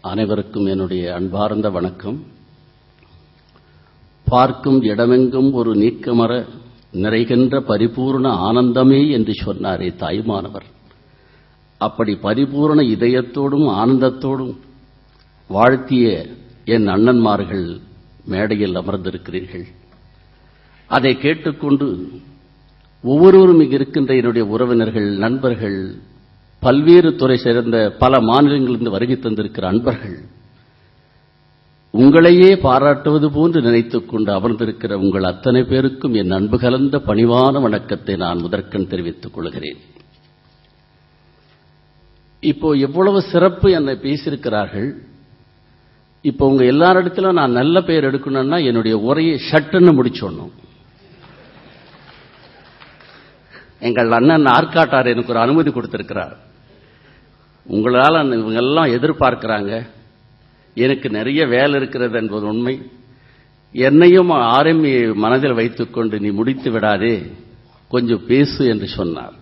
அனைவருக்கும் என்னுடைய அன்பார்ந்த வணக்கம். பார்க்கும் இடமெங்கும் ஒரு நீக்கமற நிறைகின்ற பரிபூர்ண ஆனந்தமே என்று சொன்னாரே தாய்மானவர். அப்படி பரிபூர்ண இதயத்தோடும் ஆனந்தத்தோடும் வாழ்த்திய என் அண்ணன்மார்கள் மேடையில் அமர்ந்திருக்கிறீர்கள். அதை கேட்டுக்கொண்டு ஒவ்வொருவரும் இங்கு இருக்கின்ற என்னுடைய உறவினர்கள், நண்பர்கள், பல்வேறு துறை சேர்ந்த பல மாநிலங்களிலிருந்து வருகை தந்திருக்கிற அன்பர்கள், உங்களையே பாராட்டுவது போன்று நினைத்துக் கொண்டு அமர்ந்திருக்கிற உங்கள் அத்தனை பேருக்கும் என் அன்பு கலந்த பணிவான வணக்கத்தை நான் முதற்கண் தெரிவித்துக் கொள்கிறேன். இப்போ எவ்வளவு சிறப்பு என்னை பேசியிருக்கிறார்கள். இப்போ உங்க எல்லாரிடத்திலும் நான் நல்ல பெயர் எடுக்கணும்னா என்னுடைய உரையை ஷட்டுன்னு முடிச்சோணும். எங்கள் அண்ணன் ஆர்காட்டார் எனக்கு ஒரு அனுமதி கொடுத்திருக்கிறார். உங்களால் இவங்கெல்லாம் எதிர்பார்க்கிறாங்க, எனக்கு நிறைய வேலை இருக்கிறது என்பது உண்மை. என்னையும் ஆர்எம்ஏ மனதில் வைத்துக்கொண்டு நீ முடித்து விடாதே, கொஞ்சம் பேசு என்று சொன்னார்.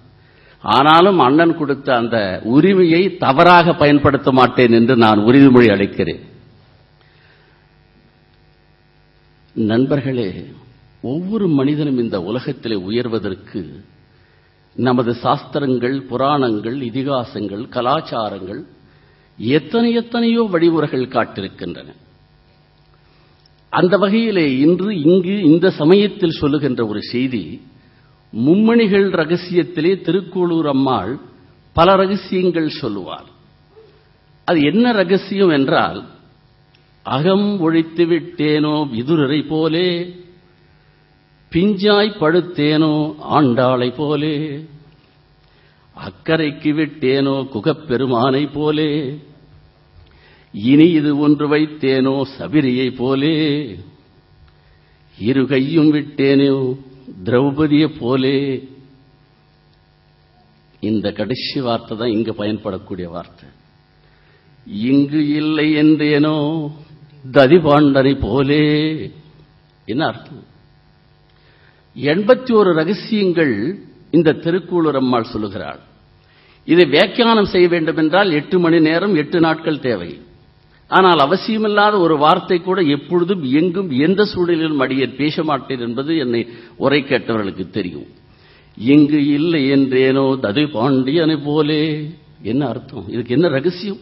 ஆனாலும் அண்ணன் கொடுத்த அந்த உரிமையை தவறாக பயன்படுத்த மாட்டேன் என்று நான் உறுதிமொழி அளிக்கிறேன். நண்பர்களே, ஒவ்வொரு மனிதனும் இந்த உலகத்திலே உயர்வதற்கு நமது சாஸ்திரங்கள், புராணங்கள், இதிகாசங்கள், கலாச்சாரங்கள் எத்தனையோ வழிமுறைகள் காட்டிருக்கின்றன. அந்த வகையிலே இன்று இங்கு இந்த சமயத்தில் சொல்லுகின்ற ஒரு செய்தி, மும்மணிகள் ரகசியத்திலே திருக்கோளூர் அம்மாள் பல ரகசியங்கள் சொல்லுவார். அது என்ன ரகசியம் என்றால், அகம் ஒழித்து விட்டேனோ விதுரரை போலே, பிஞ்சாய் படுத்தேனோ ஆண்டாளை போலே, அக்கரைக்கு விட்டேனோ குகப்பெருமானை போலே, இனி இது ஒன்று வைத்தேனோ சபிரியை போலே, இரு கையும் விட்டேனோ திரௌபதியை போலே. இந்த கடைசி வார்த்தை தான் இங்கு பயன்படக்கூடிய வார்த்தை. இங்கு இல்லை என்றேனோ ததிபாண்டனை போலே. என்ன அர்த்தம்? 81 ரகசியங்கள் இந்த திருக்கோளூர் அம்மாள் சொல்லுகிறாள். இதை வியாக்கியானம் செய்ய வேண்டும் என்றால் 8 மணி நேரம் 8 நாட்கள் தேவை. ஆனால் அவசியமில்லாத ஒரு வார்த்தை கூட எப்பொழுதும் எங்கும் எந்த சூழலிலும் அடியேன் பேச மாட்டேன் என்பது என்னை உரை கேட்டவர்களுக்கு தெரியும். இங்கு இல்லை என்றேனோ தது பாண்டியனை போலே. என்ன அர்த்தம்? இதுக்கு என்ன ரகசியம்?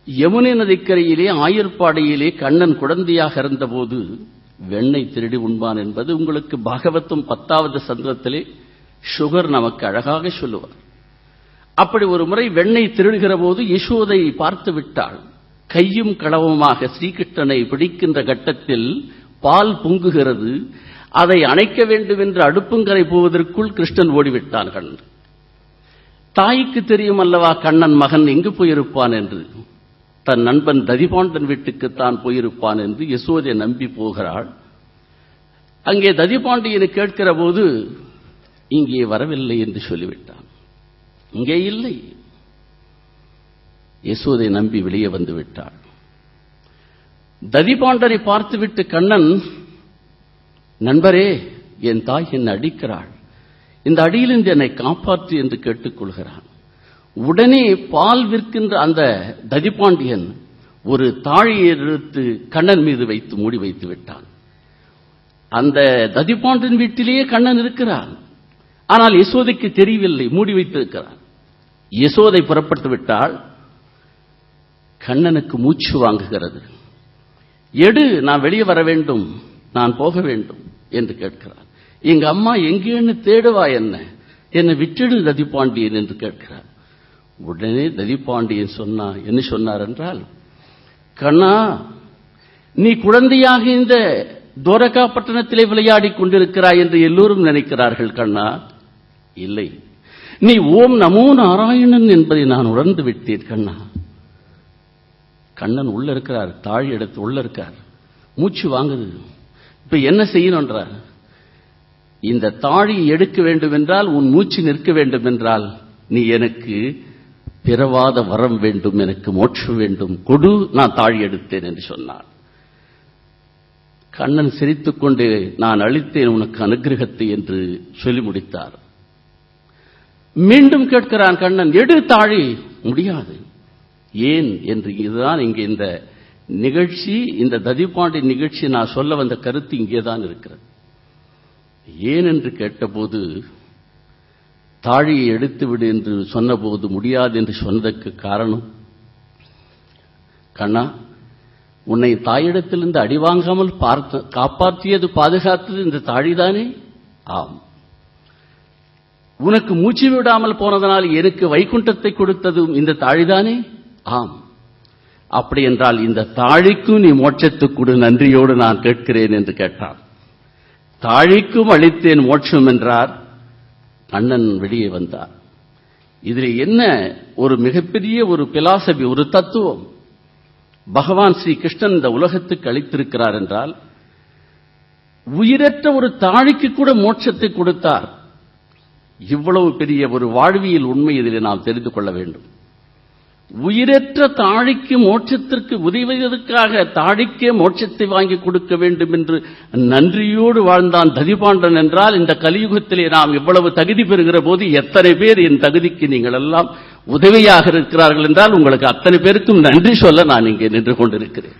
யமுனை நதிக்கரையிலே ஆயர்பாடியிலே கண்ணன் குழந்தையாக இருந்தபோது வெண்ணெய் திருடி உண்பான் என்பது உங்களுக்கு பாகவதம் 10வது சந்தத்திலே சுகர் நமக்கு அழகாக சொல்லுவார். அப்படி ஒரு முறை வெண்ணெய் திருடுகிற போது யசோதை பார்த்து விட்டாள். கையும் களவுமாக ஸ்ரீகிருஷ்ணனை பிடிக்கின்ற கட்டத்தில் பால் பொங்குகிறது. அதை அணைக்க வேண்டும் என்று அடுப்புங்கரை போவதற்குள் கிருஷ்ணன் ஓடிவிட்டான். கண்ணன் தாய்க்கு தெரியும் அல்லவா கண்ணன் மகன் எங்கு போயிருப்பான் என்று. தன் நண்பன் ததிபாண்டன் வீட்டுக்குத்தான் போயிருப்பான் என்று யசோதை நம்பி போகிறாள். அங்கே ததிபாண்டியனை கேட்கிற போது இங்கே வரவில்லை என்று சொல்லிவிட்டான். இங்கே இல்லை. யசோதை நம்பி வெளியே வந்து விட்டாள். ததிபாண்டனை பார்த்துவிட்டு கண்ணன், நண்பரே, என் தாய் என்னை அடிக்கிறாள், இந்த அடியிலிருந்து என்னை காப்பாற்று என்று கேட்டுக்கொள்கிறான். உடனே பால் விற்கின்ற அந்த ததிபாண்டியன் ஒரு தாழியை எடுத்து கண்ணன் மீது வைத்து மூடி வைத்து விட்டான். அந்த ததிபாண்டியன் வீட்டிலேயே கண்ணன் இருக்கிறான். ஆனால் யசோதைக்கு தெரியவில்லை, மூடி வைத்திருக்கிறான். யசோதை புறப்பட்டு விட்டால் கண்ணனுக்கு மூச்சு வாங்குகிறது. எடு, நான் வெளியே வர வேண்டும், நான் போக வேண்டும் என்று கேட்கிறான். எங்க அம்மா எங்கேன்னு தேடுவா, என்னை விட்டுடு ததிபாண்டியன் என்று கேட்கிறார். உடனே ததிபாண்டியன் என்ன சொன்னார் என்றால், கண்ணா, நீ குழந்தையாக இந்த துவாரகா பட்டணத்திலே விளையாடி கொண்டிருக்கிறாய் என்று எல்லோரும் நினைக்கிறார்கள். கண்ணா, இல்லை, நீ ஓம் நமோ நாராயணன் என்பதை நான் உணர்ந்து விட்டேன். கண்ணா. கண்ணன் உள்ள இருக்கிறார், தாழ் எடுத்து உள்ள இருக்கார், மூச்சு வாங்குது. இப்ப என்ன செய்யணும் என்றார், இந்த தாழி எடுக்க வேண்டும் என்றால், உன் மூச்சு நிற்க வேண்டும் என்றால், நீ எனக்கு பிறவாத வரம் வேண்டும், எனக்கு மோட்சம் வேண்டும், கொடு, நான் தாழி எடுத்தேன் என்று சொன்னார். கண்ணன் சிரித்துக்கொண்டு, நான் அளித்தேன் உனக்கு அனுகிரகத்தை என்று சொல்லி முடித்தார். மீண்டும் கேட்கிறான் கண்ணன், எடு தாழி. முடியாது, ஏன் என்று இதுதான் இங்கே இந்த நிகழ்ச்சி, இந்த ததிபாண்டி நிகழ்ச்சி நான் சொல்ல வந்த கருத்து இங்கேதான் இருக்கிறது. ஏன் என்று கேட்டபோது, தாழியை எடுத்துவிடு என்று சொன்னபோது முடியாது என்று சொன்னதற்கு காரணம், கண்ணா, உன்னை தாயிடத்திலிருந்து அடிவாங்காமல் காப்பாற்றியது, பாதுகாத்தது இந்த தாழிதானே? ஆம். உனக்கு மூச்சு விடாமல் போனதனால் எனக்கு வைகுண்டத்தை கொடுத்ததும் இந்த தாழிதானே? ஆம். அப்படி என்றால் இந்த தாழிக்கும் நீ மோட்சத்துக்கு நன்றியோடு நான் கேட்கிறேன் என்று கேட்டார். தாழிக்கும் அளித்தேன் மோட்சம் என்றார். கண்ணன் வெளியே வந்தார். இதில் என்ன ஒரு மிகப்பெரிய ஒரு பிலாசபி, ஒரு தத்துவம் பகவான் ஸ்ரீ கிருஷ்ணன் இந்த உலகத்துக்கு அளித்திருக்கிறார் என்றால், உயிரற்ற ஒரு தாழிக்கு கூட மோட்சத்தை கொடுத்தார். இவ்வளவு பெரிய ஒரு வாழ்வியல் உண்மை இதில் நாம் தெரிந்து கொள்ள வேண்டும். உயிரற்ற தாழிக்கு மோட்சத்திற்கு உதவுவதற்காக தாழிக்கே மோட்சத்தை வாங்கி கொடுக்க வேண்டும் என்று நன்றியோடு வாழ்ந்தான் ததிபாண்டன் என்றால், இந்த கலியுகத்திலே நாம் இவ்வளவு தகுதி பெறுகிற போது எத்தனை பேர் என் தகுதிக்கு நீங்கள் எல்லாம் உதவியாக இருக்கிறார்கள் என்றால், உங்களுக்கு அத்தனை பேருக்கும் நன்றி சொல்ல நான் இங்கே நின்று கொண்டிருக்கிறேன்.